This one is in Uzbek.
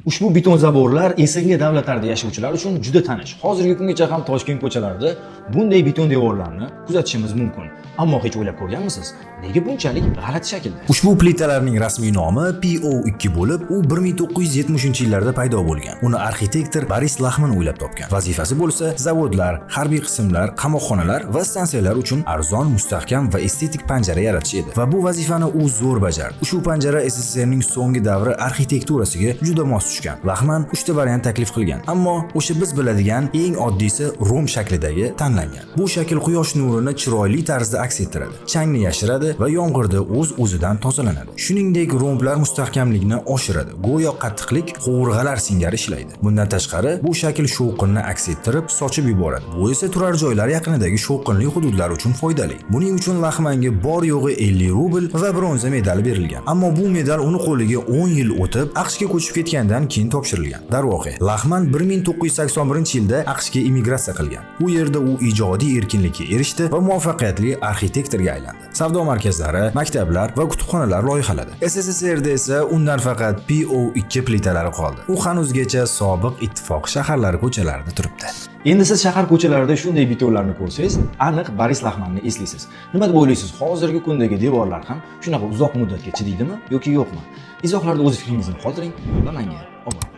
Ushbu beton zavorlar eski davlatlarda yashovchilar uchun juda tanish. Hozirgi kungacha ham Toshkent ko'chalarida bunday beton devorlarni kuzatishimiz mumkin. Ammo hech o'ylab ko'rganmisiz? Nega bunchalik g'alati shaklda? Ushbu plitalarning rasmiy nomi PO2 bo'lib, u 1970-yillarda paydo bo'lgan. Uni arxitektor Boris Laxman o'ylab topgan. Vazifasi bo'lsa, zavodlar, harbiy qismlar, qamoqxonalar va stansiyalar uchun arzon, mustahkam va estetik panjara yaratish edi. Va bu vazifani u zo'r bajardi. Ushbu panjara SSSRning so'nggi davri arxitekturasiga juda mos tushgan. Laxman 3 ta variant taklif qilgan, ammo o'sha biz biladigan eng oddiysi rom shaklidagi tanlangan. Bu shakl quyosh nurini chiroyli tarzda aks ettiradi, changni yashiradi va yomg'irda o'z-o'zidan tozalanadi. Shuningdek, romplar mustahkamlikni oshiradi. Go'yo qattiqlik qovurg'alar singari ishlaydi. Bundan tashqari, bu shakl shovqinni aks ettirib, sochib yuboradi. Bu esa turar joylar yaqinidagi shovqinli hududlar uchun foydali. Buning uchun Laxmanga bor yo'g'i 50 rubl va bronza medali berilgan. Ammo bu medal uni qo'liga 10 yil o'tib, AQShga ko'chib ketgandan keyin topshirilgan. Darvoqe, Laxman 1981-yilda AQShga immigratsiya qilgan. U yerda u ijodiy erkinlikka erishdi va muvaffaqiyatli arxitektorga aylandi. Savdo markazlari, maktablar va kutubxonalar loyihaladi. SSSRda esa undan faqat PO2 plitalari qoldi. U hanuzgacha sobiq ittifoq shaharlari ko'chalarida turibdi. Endi siz shahar ko'chalarida shunday betonlarni ko'rsangiz, aniq Boris Laxmanni eslaysiz. Nima deb o'ylaysiz? Hozirgi kundagi devorlar ham shunaqa uzoq muddatga chidaydimi yoki yo'qmi? Izohlarda o'z fikringizni qoldiring va menga obuna